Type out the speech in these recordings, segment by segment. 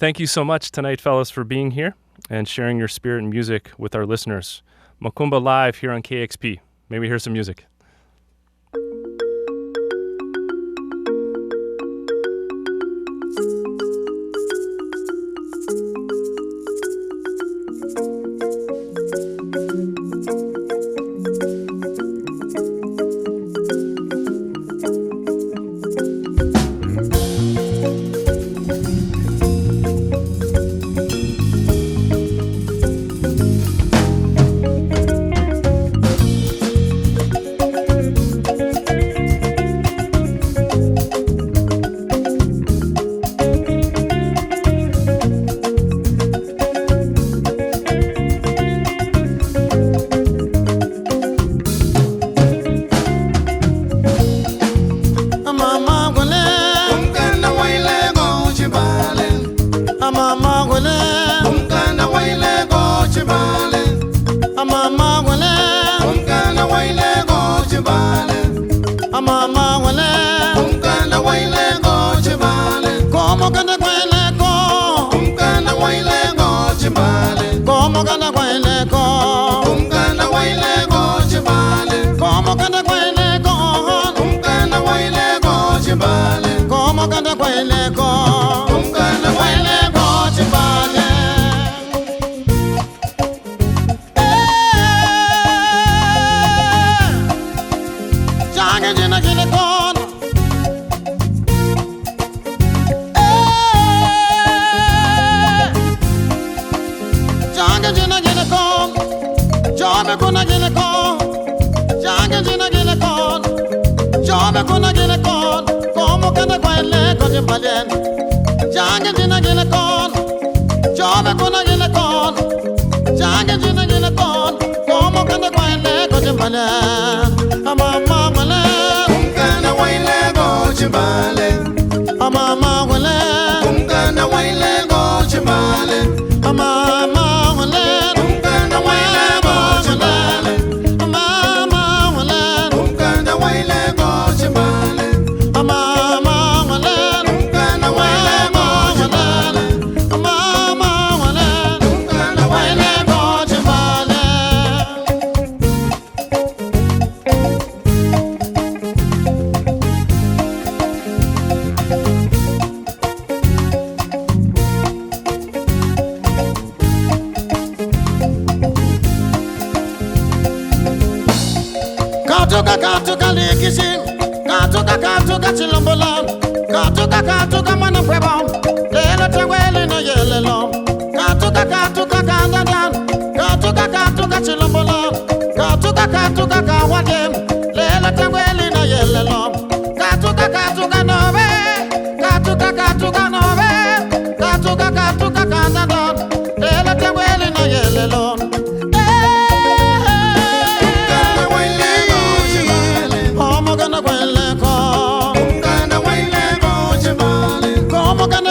Thank you so much tonight, fellas, for being here and sharing your spirit and music with our listeners. Mokoomba live here on KEXP. May we hear some music. Como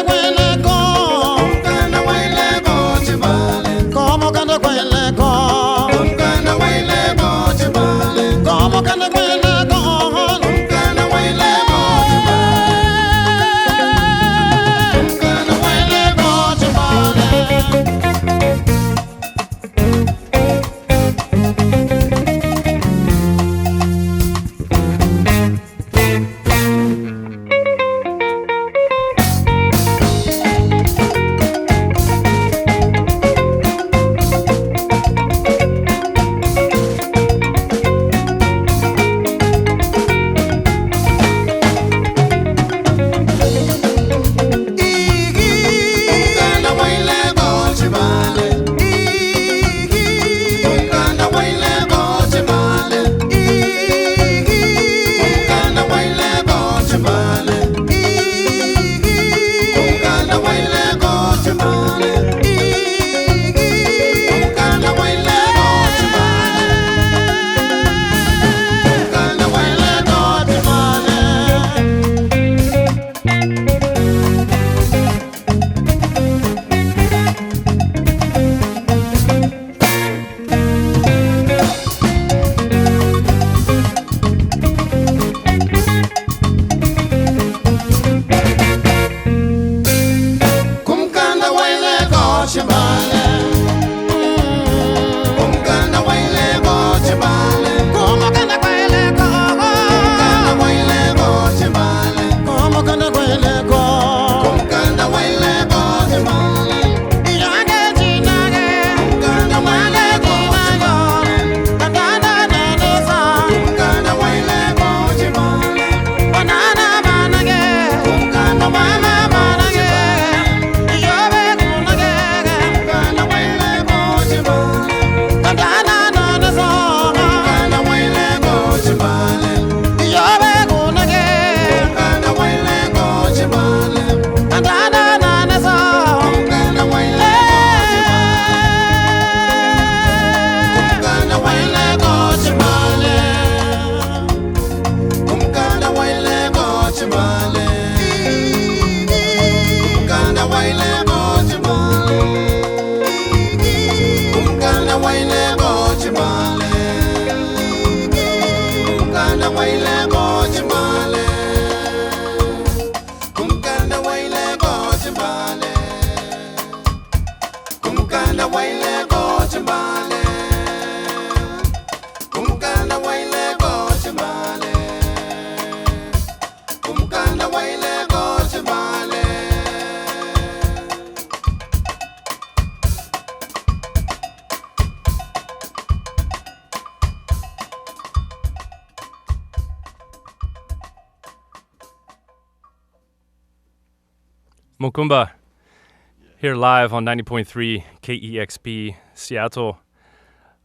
Mokoomba, here live on 90.3 KEXP, Seattle.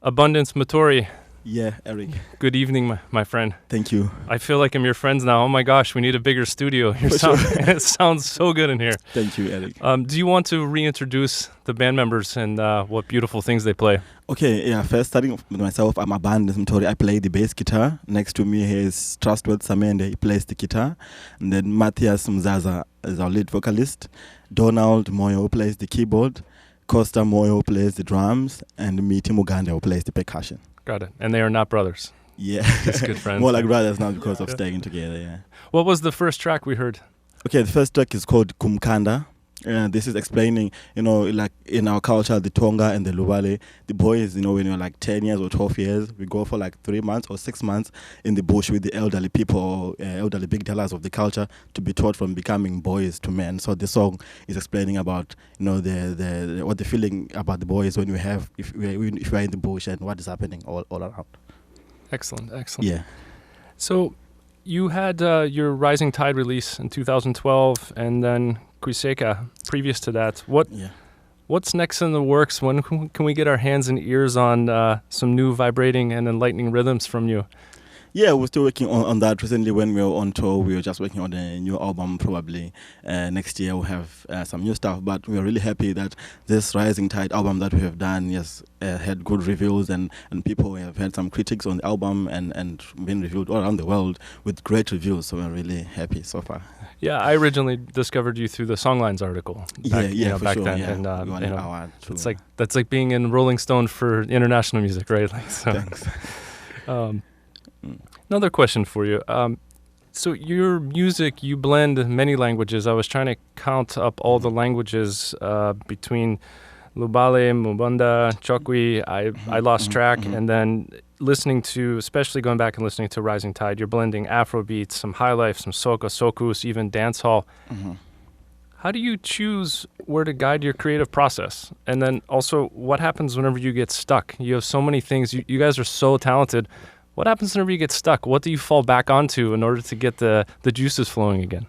Abundance Matori. Yeah, Eric. Good evening, my friend. Thank you. I feel like I'm your friends now. Oh my gosh, we need a bigger studio. It sounds so good in here. Thank you, Eric. Do you want to reintroduce the band members and what beautiful things they play? Okay, yeah, first starting with myself, I'm Abundance Matori. I play the bass guitar. Next to me here is Trustworth Samende. He plays the guitar. And then Matthias Mzaza is our lead vocalist. Donald Moyo plays the keyboard. Costa Moyo plays the drums. And me, Timuganda, who plays the percussion. Got it. And they are not brothers. Yeah. Just good friends. More like brothers now because of staying together, yeah. What was the first track we heard? Okay, the first track is called Kum Kanda. This is explaining, like in our culture, the Tonga and the Lubale, the boys, when you're like 10 years or 12 years, we go for like 3 months or 6 months in the bush with the elderly people, elderly big tellers of the culture to be taught from becoming boys to men. So the song is explaining about, what the feeling about the boys when if we're in the bush and what is happening all around. Excellent. Yeah. So you had your Rising Tide release in 2012 and then Kuiseka previous to that. What's next in the works? When can we get our hands and ears on some new vibrating and enlightening rhythms from you? Yeah, we're still working on that. Recently, when we were on tour, we were just working on a new album. Probably next year we'll have some new stuff. But we are really happy that this Rising Tide album that we have done had good reviews and people have had some critics on the album and been reviewed all around the world with great reviews. So we're really happy so far. Yeah, I originally discovered you through the Songlines article. Back then. Yeah. And it's like that's like being in Rolling Stone for international music, right? Thanks. Another question for you. So your music, you blend many languages. I was trying to count up all the languages between Lubale, Mubanda, Chokwe. I lost track. And then especially going back and listening to Rising Tide, you're blending Afrobeats, some high life, some soca, sokus, even dancehall. How do you choose where to guide your creative process? And then also, what happens whenever you get stuck? You have so many things. You guys are so talented. What happens whenever you get stuck? What do you fall back onto in order to get the juices flowing again?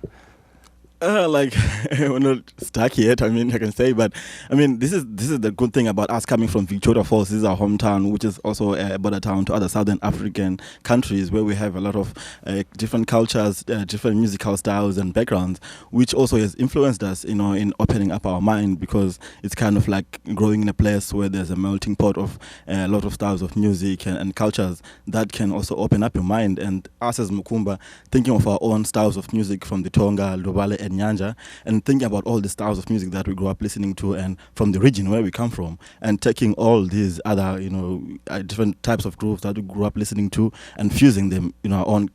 We're not stuck yet, I can say, but this is the good thing about us coming from Victoria Falls. This is our hometown, which is also a border town to other Southern African countries where we have a lot of different cultures, different musical styles and backgrounds, which also has influenced us, in opening up our mind, because it's kind of like growing in a place where there's a melting pot of a lot of styles of music and cultures that can also open up your mind. And us as Mokoomba, thinking of our own styles of music from the Tonga, Lubale, and Nyanja, and thinking about all the styles of music that we grew up listening to and from the region where we come from, and taking all these other different types of grooves that we grew up listening to and fusing them in our own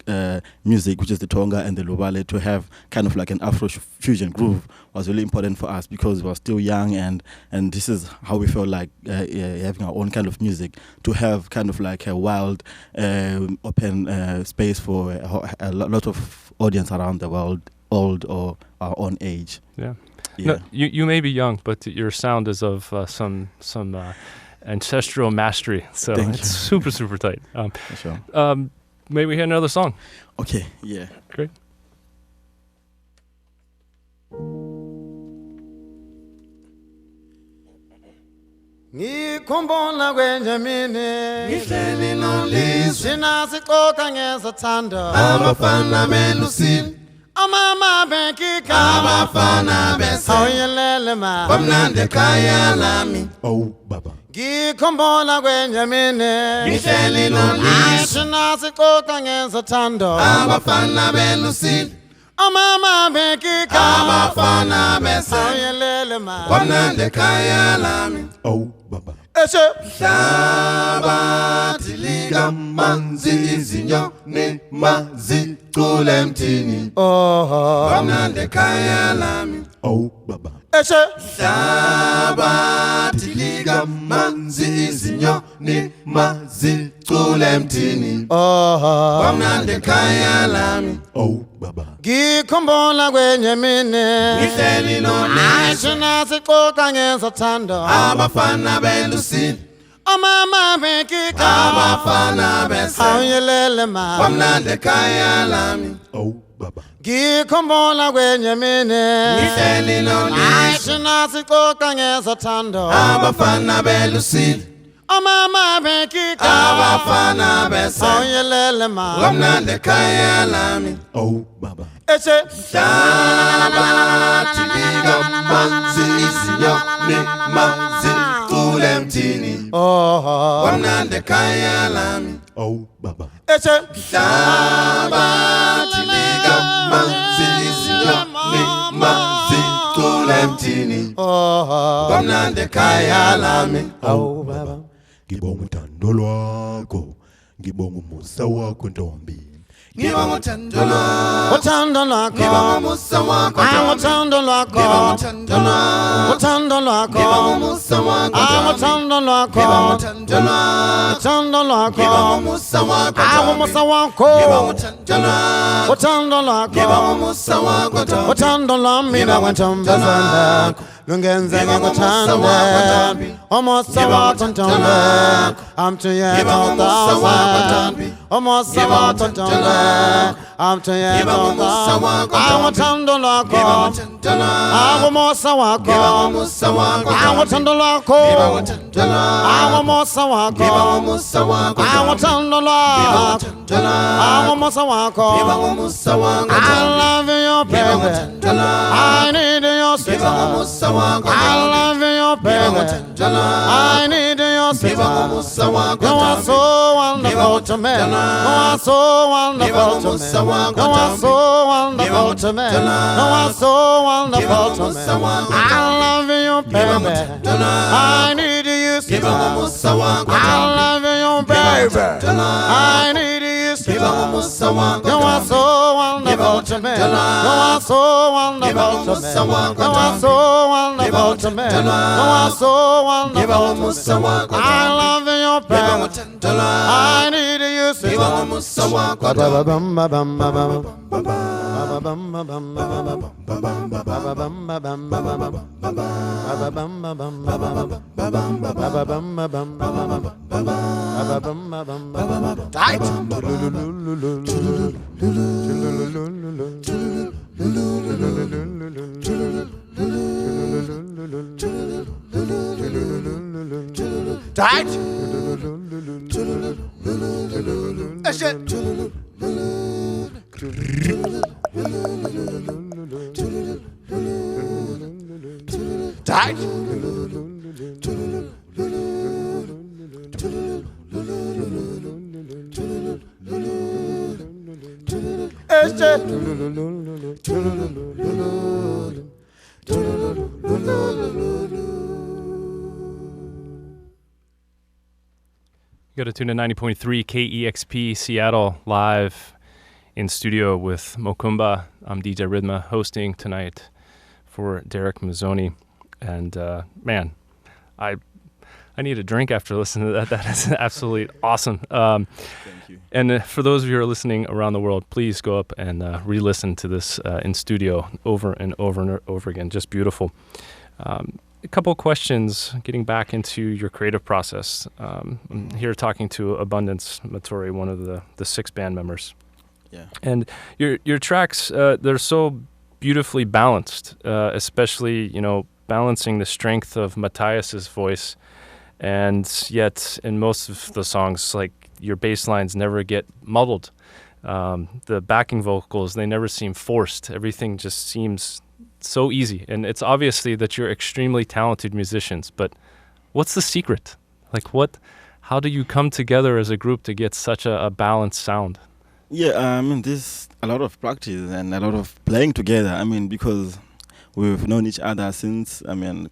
music, which is the Tonga and the Lubale, to have kind of like an Afro fusion groove was really important for us, because we were still young, and this is how we felt like having our own kind of music, to have kind of like a wild open space for a lot of audience around the world, old or our own age. Yeah. No, you may be young, but your sound is of some ancestral mastery. So it's super, super tight. Sure. May we hear another song? Okay, yeah. Great. Ngikhumbula kwenye mini ngihleli nolizwe sina sixoxa ngezathanda abafana belusini amama bekika abafana bese awuyelele ma bamnandi ekhaya lami Baba ngikhumbula kwenye mini ngihleli nolizwe sina sixoxa ngezathanda abafana belusini amama bekika abafana bese awuyelele ma bamnandi ekhaya lami Baba Hlabathi likamanzi izinyoni mazicule emthini kamnandi ekhaya lami Baba Hlabathi likamanzi izinyoni mazicule emthini kamnandi ekhaya lami Baba ngikhumbula kwenye mini ngihleli nolizwe sina sixoxa ngezathanda abafana belusini amama bekika abafana bese awuyelele ma bamnandi ekhaya lami Baba Ngikhumbula kwenye mini Ngihleli noLizwi Ashina sixoxa ngezothando abafana belusile Omama bekika abafana bese Oyelele ma Kamnandi ekhaya lami Oh, Baba. Eche Hlabathi likamanzi izinyoni manzi cule emthini Oh Kamnandi ekhaya lami Oh, Baba. Eche Hlabathi likamanzi izinyoni manzi cule emthini Oh Kamnandi ekhaya lami Oh baba Ngibonga uthando lwakho, ngibonga umusa wakho ntombi. Ngibonga uthando lwakho Uthando lwakho Ngibonga umusa wakho Uthando lwakho Ngibonga uthando lwakho Uthando lwakho Ngibonga umusa wakho Uthando lwakho Ngibonga uthando lwakho Uthando lwakho Ngibonga umusa wakho Umusa wakho Ngibonga uthando lwakho Uthando lwakho Ngibonga umusa wakho Uthando lwami mina kwantombazana Lungenzeke kuthande Umusa wakho ntombe I'm to you thousand Umusa wakho ntombe I'm to you thousand Uthando lwakho Umusa wakho Uthando lwakho Umusa wakho Uthando lwakho Umusa wakho I love you baby I need your sister I love you baby I need your sister You are so wonderful to me You are so wonderful to me You are so wonderful to me You are so wonderful to me I love you baby I need you sister I love you baby I need you sister You are so wonderful to me You are so wonderful to me You are so wonderful to me You are so wonderful to me I love you baby I need you sister Tight Tight Tight You got to tune in 90.3 KEXP Seattle live in studio with Mokoomba. I'm DJ Rythma hosting tonight for Derek Mazzoni. And man, I need a drink after listening to that. That is absolutely awesome. Thank you. And for those of you who are listening around the world, please go up and re-listen to this in studio over and over and over again. Just beautiful. A couple questions getting back into your creative process. I'm here talking to Abundance Matori, one of the 6 band members. Yeah. And your tracks, they're so beautifully balanced, especially, balancing the strength of Matthias's voice. And yet in most of the songs, like, your bass lines never get muddled. The backing vocals, they never seem forced. Everything just seems so easy. And it's obviously that you're extremely talented musicians, but what's the secret? Like, how do you come together as a group to get such a balanced sound? Yeah, there's a lot of practice and a lot of playing together. Because we've known each other since,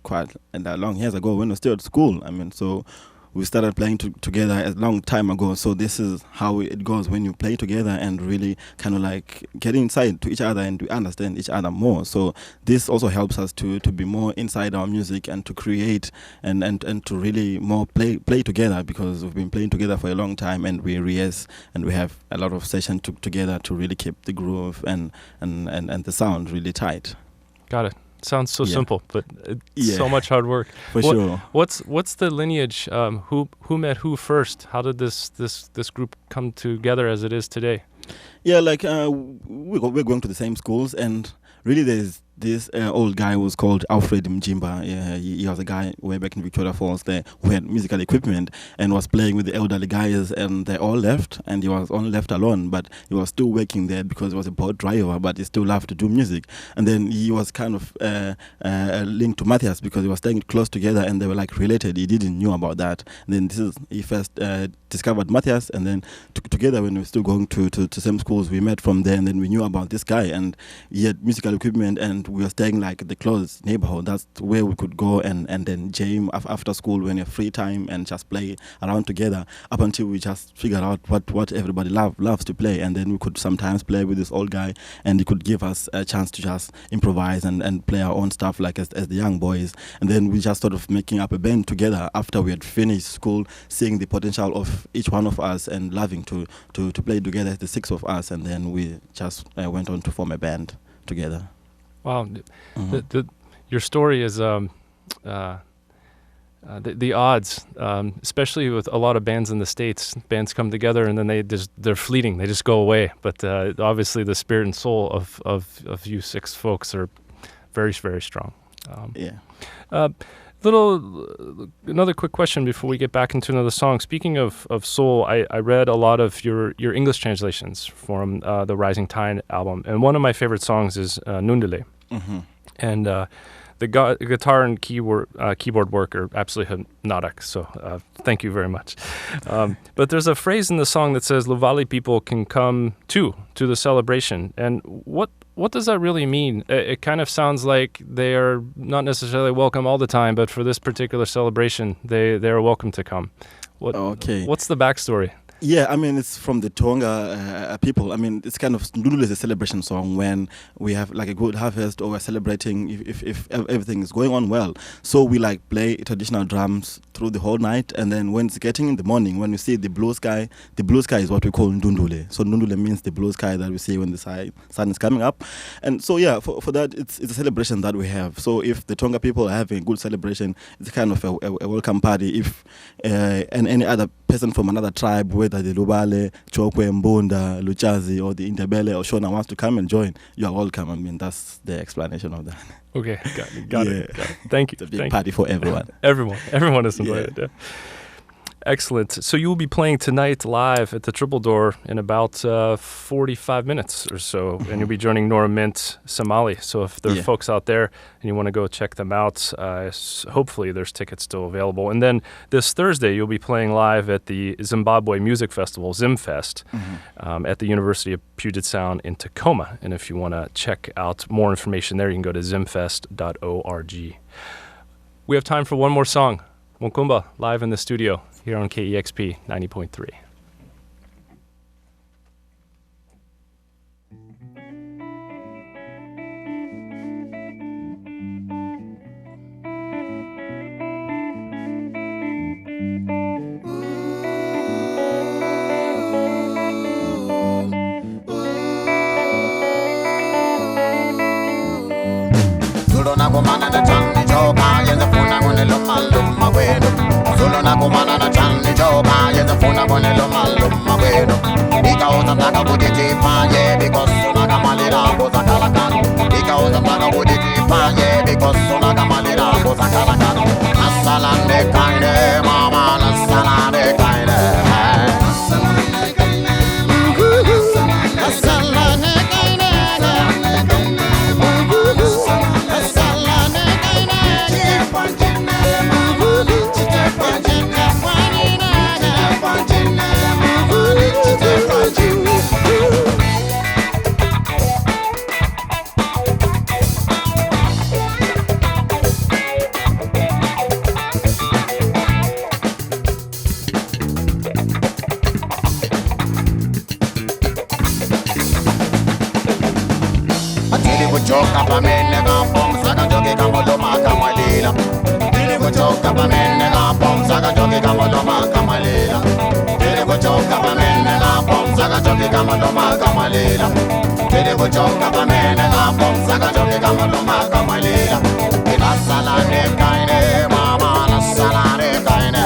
quite long years ago when we were still at school. So we started playing together a long time ago. So this is how it goes when you play together and really kind of like get inside to each other and to understand each other more. So this also helps us to be more inside our music and to create and to really more play together, because we've been playing together for a long time and we rehearse and we have a lot of sessions together to really keep the groove and the sound really tight. Got it. Sounds so simple, but it's so much hard work. For sure. What's the lineage? Who met who first? How did this group come together as it is today? Yeah, like we're going to the same schools, and really there's this old guy who was called Alfred Mjimba. Yeah, he was a guy way back in Victoria Falls there who had musical equipment and was playing with the elderly guys, and they all left, and he was only left alone, but he was still working there because he was a boat driver, but he still loved to do music. And then he was kind of linked to Matthias because he was staying close together and they were like related. He didn't know about that. And then he first discovered Matthias, and then together when we were still going to same schools, we met from there, and then we knew about this guy, and he had musical equipment, and we were staying like the close neighborhood. That's where we could go and then jam after school when you have free time and just play around together up until we just figured out what everybody loves to play. And then we could sometimes play with this old guy, and he could give us a chance to just improvise and play our own stuff like as the young boys. And then we just sort of making up a band together after we had finished school, seeing the potential of each one of us and loving to play together, the six of us. And then we just went on to form a band together. Wow, your story is the odds, especially with a lot of bands in the States. Bands come together and then they're fleeting. They just go away. But obviously, the spirit and soul of you six folks are very, very strong. Another quick question before we get back into another song. Speaking of soul, I read a lot of your English translations from the Rising Tide album, and one of my favorite songs is Nundule. Mm-hmm. And the guitar and keyboard work are absolutely hypnotic, so thank you very much. But there's a phrase in the song that says, Luvali people can come to the celebration, and what does that really mean? It kind of sounds like they are not necessarily welcome all the time, but for this particular celebration, they are welcome to come. What's the backstory? Yeah, I mean, it's from the Tonga people. I mean, it's kind of, Ndulu is a celebration song when we have like a good harvest or we're celebrating if everything is going on well. So we like play traditional drums through the whole night, and then when it's getting in the morning, when we see the blue sky is what we call Ndundule. So Ndundule means the blue sky that we see when the sun is coming up. And so yeah, for that, it's a celebration that we have. So if the Tonga people are having a good celebration, it's kind of a welcome party. If and any other person from another tribe, whether the Lubale, Chokwe, Mbunda, Luchazi, or the Indebele or Shona wants to come and join, you are welcome. I mean, that's the explanation of that. Okay, got it. Thank you. It's a big party for everyone. Everyone is invited. Yeah. Excellent. So you will be playing tonight live at the Triple Door in about 45 minutes or so, and you'll be joining Nora Mint Somali. So if there are folks out there and you want to go check them out, hopefully there's tickets still available. And then this Thursday, you'll be playing live at the Zimbabwe Music Festival, ZimFest, at the University of Puget Sound in Tacoma. And if you want to check out more information there, you can go to zimfest.org. We have time for one more song. Mokoomba, live in the studio here on KEXP 90.3. Kumana na chani Njoka, yeza funa kone luma wenu. Zulu na kumana na chani Njoka, yeza funa kone luma wenu. Ika oza mnaka kuditi panye, because sunaka malira boza kalakano. Ika oza mnaka kuditi panye, because sunaka malira boza kalakano. Nasalande kaine, mama, nasalande kaine. Nasalande kaine, nasalande kaine. Njoka pamene ngapom saka njoke kamoloma kamalila. Dile kuchoka pamene ngapom saka njoke kamoloma kamalila. Dile kuchoka pamene ngapom saka njoke kamoloma kamalila. Dile kuchoka pamene ngapom saka njoke kamoloma kamalila. Nasalane kaine mama, nasalane kaine.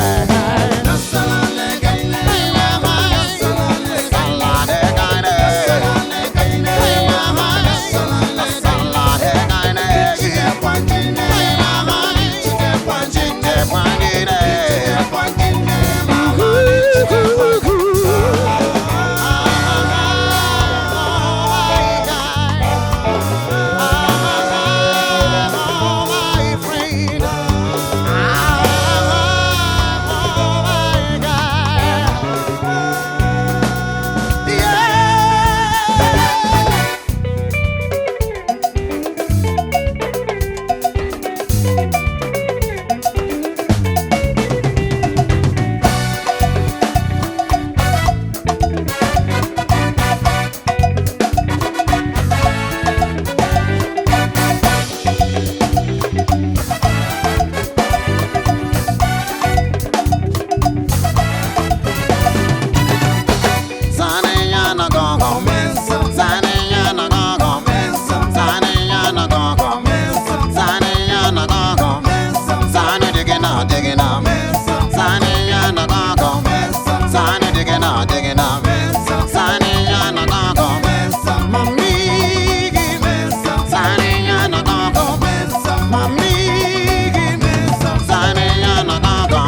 Nasalane kaine mama, nasalane kaine. digging up. Sunny yana gago. Sunny digging up, digging up. Sunny yana gago. Mami, sunny yana gago. Mami, sunny yana gago.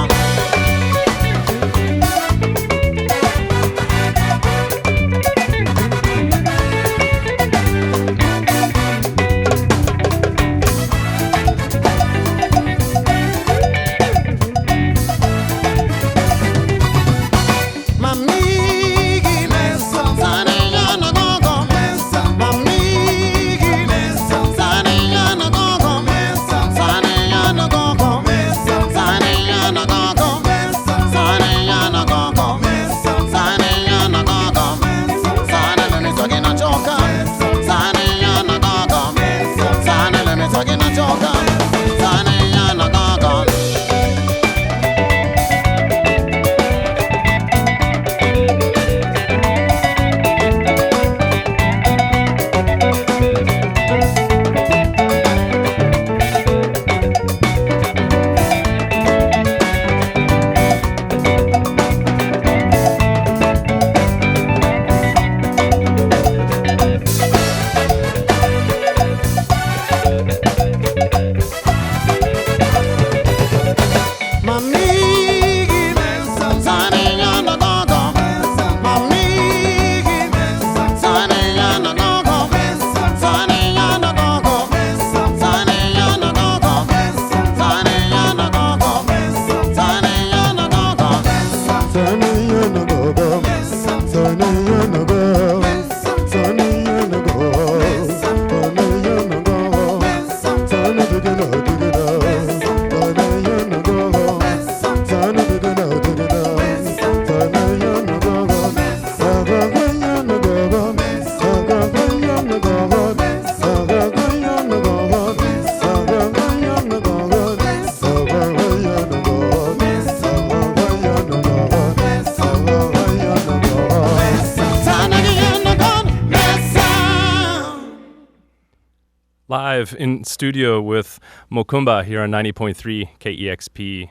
Live in studio with Mokoomba here on 90.3 KEXP.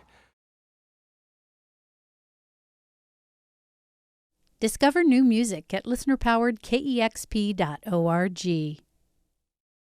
Discover new music at listener-powered KEXP.org.